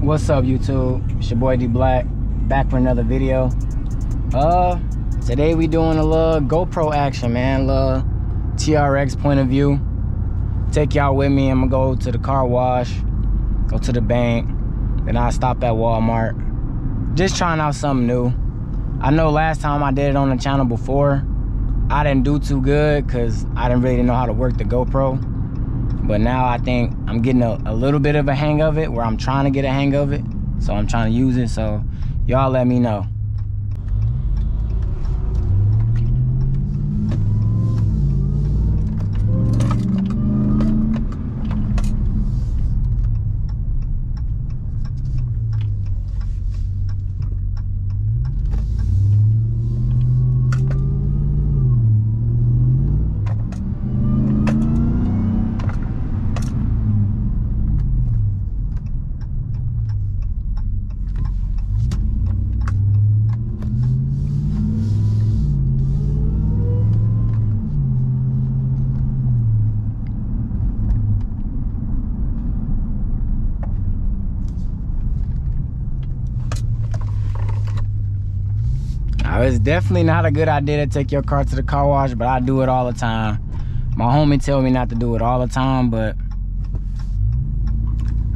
What's up, YouTube? It's your boy D Black, back for another video. Today we doing a little GoPro action, man. Little TRX point of view. Take y'all with me. I'm gonna go to the car wash, go to the bank, then I'll stop at Walmart. Just trying out something new. I know last time I did it on the channel before, I didn't do too good because I didn't really know how to work the GoPro. But now I think I'm getting a little bit of a hang of it, where I'm trying to get a hang of it. So I'm trying to use it, so y'all let me know. It's definitely not a good idea to take your car to the car wash, but I do it all the time. My homie tell me not to do it all the time, but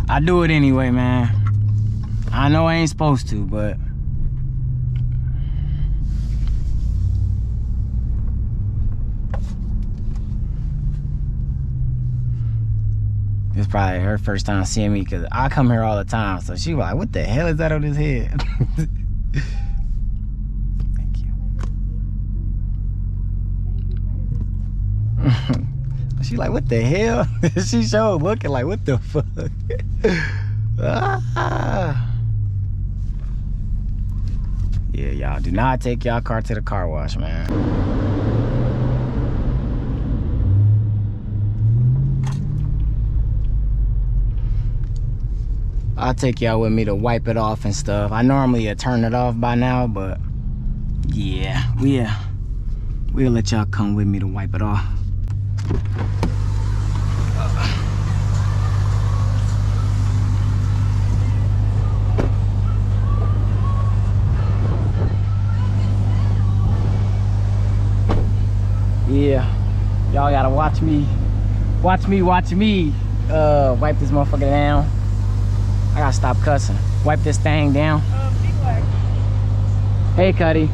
I do it anyway, man. I know I ain't supposed to, but it's probably her first time seeing me, because I come here all the time. So she was like, what the hell is that on his head? She like, what the hell? She showed looking like, what the fuck? Yeah, y'all do not take y'all car to the car wash, man. I'll take y'all with me to wipe it off and stuff. I normally turn it off by now, but yeah, we'll let y'all come with me to wipe it off. Yeah, y'all gotta watch me wipe this motherfucker down. I gotta stop cussing. Wipe this thing down. Hey, Cuddy. You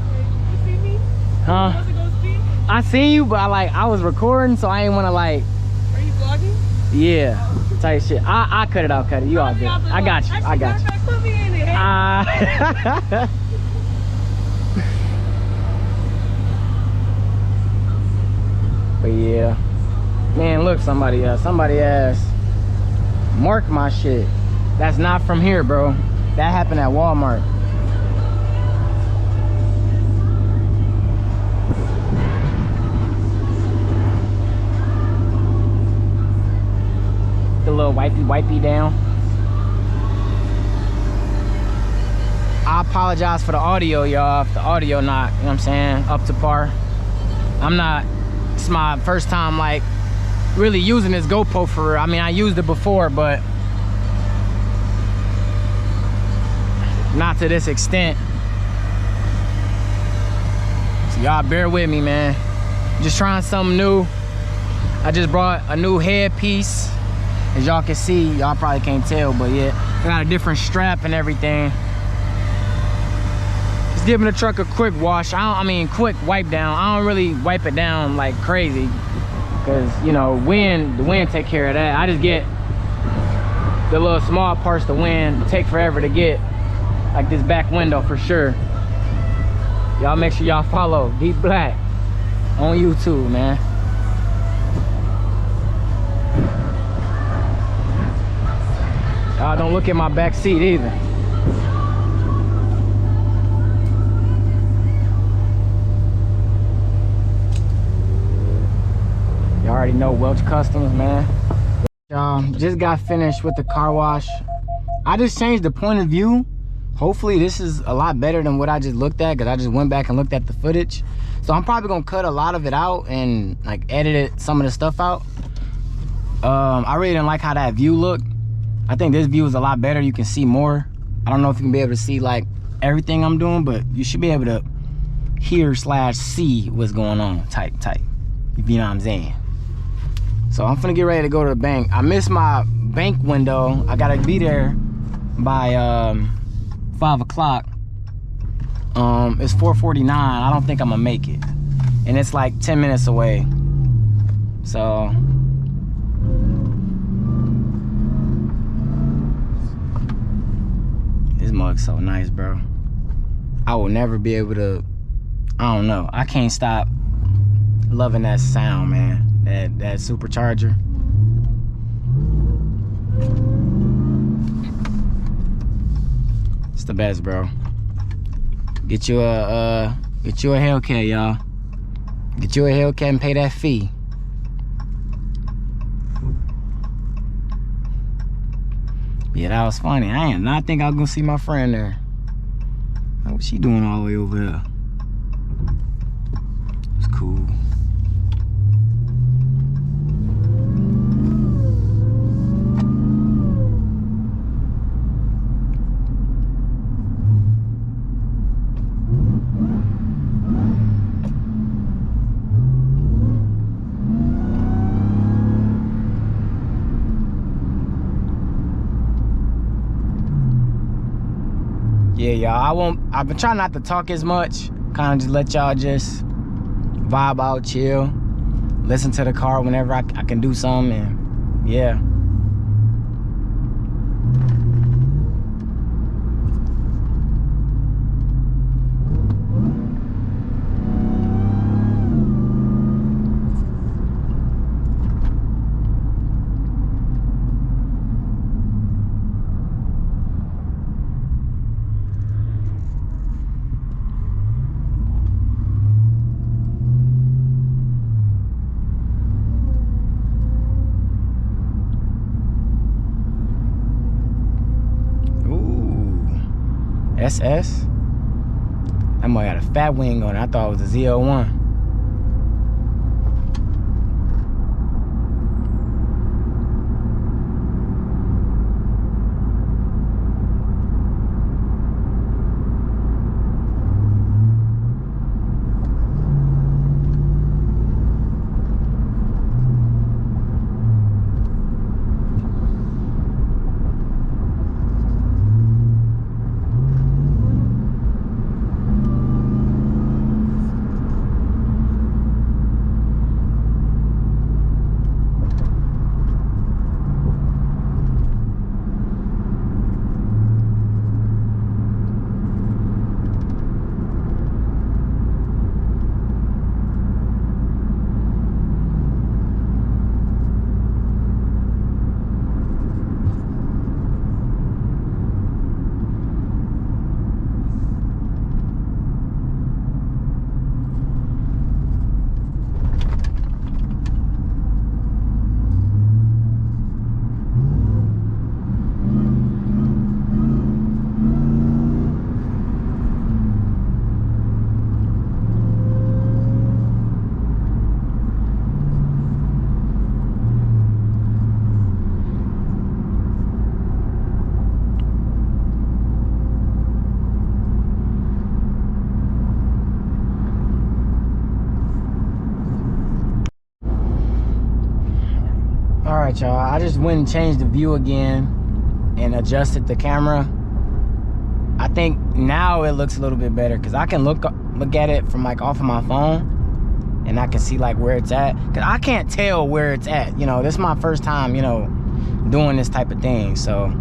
see me? Huh? You supposed to go speak? I seen you, but I was recording, so I ain't wanna like. Are you vlogging? Yeah, type shit. I cut it out, Cuddy. You all good. I got you. I got you. Put me in it. But yeah, man, look, somebody asked, mark my shit. That's not from here, bro. That happened at Walmart. The little wipey down. I apologize for the audio, y'all. If the audio not, you know what I'm saying, up to par. It's my first time like really using this GoPro for real. I mean, I used it before, but not to this extent. So y'all bear with me, man. Just trying something new. I just brought a new headpiece. As y'all can see, y'all probably can't tell, but yeah, I got a different strap and everything. Just giving the truck a quick wash. Quick wipe down. I don't really wipe it down like crazy, because you know, the wind take care of that. I just get the little small parts the wind take forever to get, like this back window for sure. Y'all make sure y'all follow D Black on YouTube, man. Y'all don't look at my back seat either. You already know Welch Customs, man. Y'all just got finished with the car wash. I just changed the point of view. Hopefully this is a lot better than what I just looked at, because I just went back and looked at the footage. So I'm probably gonna cut a lot of it out and like edit some of the stuff out. I really didn't like how that view looked. I think this view is a lot better. You can see more. I don't know if you can be able to see like everything I'm doing, but you should be able to hear / see what's going on type. If you know what I'm saying. So I'm finna get ready to go to the bank. I missed my bank window. I gotta be there by 5 o'clock. It's 4:49. I don't think I'm gonna make it. And it's like 10 minutes away. So this mug's so nice, bro. I will never be able to, I don't know. I can't stop loving that sound, man. That supercharger. It's the best, bro. Get you a Hellcat, y'all. Get you a Hellcat and pay that fee. Yeah, that was funny. I did not think I was gonna see my friend there. What's she doing all the way over here? It's cool. Yeah, y'all, I've been trying not to talk as much. Kind of just let y'all just vibe out, chill. Listen to the car whenever I can do something, and yeah. SS? That might have had a fat wing on it. I thought it was a Z01. Alright, y'all, I just went and changed the view again and adjusted the camera. I think now it looks a little bit better because I can look at it from like off of my phone and I can see like where it's at, because I can't tell where it's at. You know, this is my first time, you know, doing this type of thing, so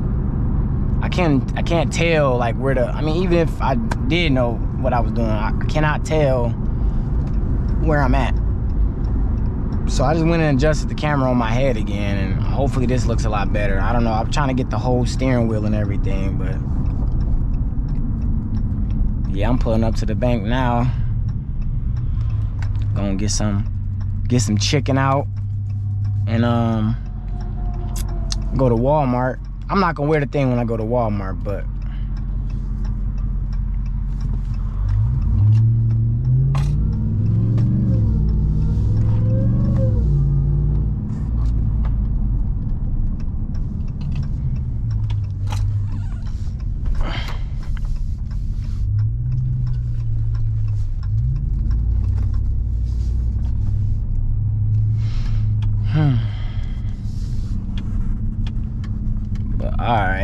I can't tell like where to, I mean, even if I did know what I was doing, I cannot tell where I'm at. So I just went and adjusted the camera on my head again, and hopefully this looks a lot better. I don't know, I'm trying to get the whole steering wheel and everything, but yeah, I'm pulling up to the bank now. Gonna get some chicken out and go to Walmart. I'm not gonna wear the thing when I go to Walmart, but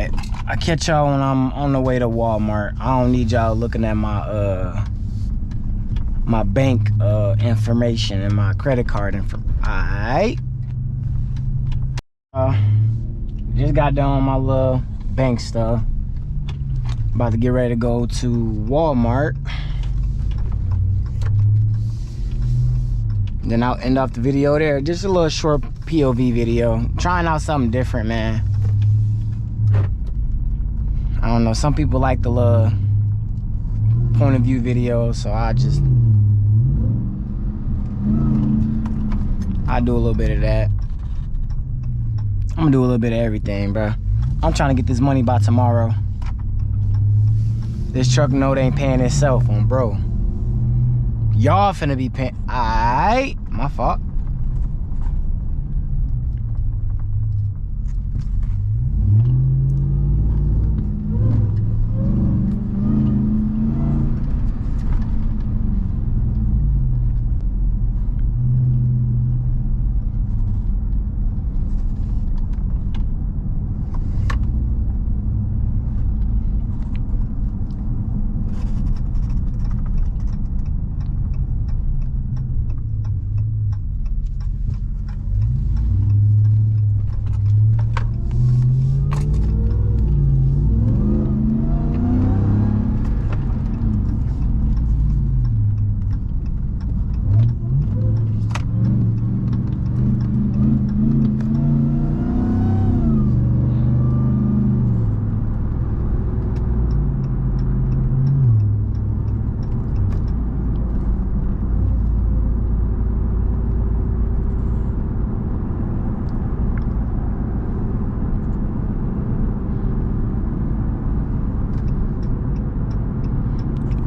right, I catch y'all when I'm on the way to Walmart. I don't need y'all looking at my my bank information and my credit card info. Alright. Just got done my little bank stuff. About to get ready to go to Walmart. Then I'll end off the video there. Just a little short POV video. Trying out something different, man. I don't know. Some people like the little point of view video, so I do a little bit of that. I'm gonna do a little bit of everything, bro. I'm trying to get this money by tomorrow. This truck note ain't paying itself on, bro. Y'all finna be paying. Alright, my fault.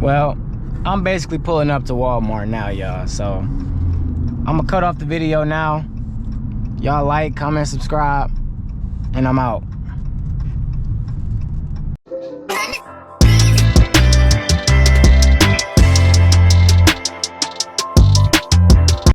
Well, I'm basically pulling up to Walmart now, y'all. So I'm gonna cut off the video now. Y'all like, comment, subscribe, and I'm out.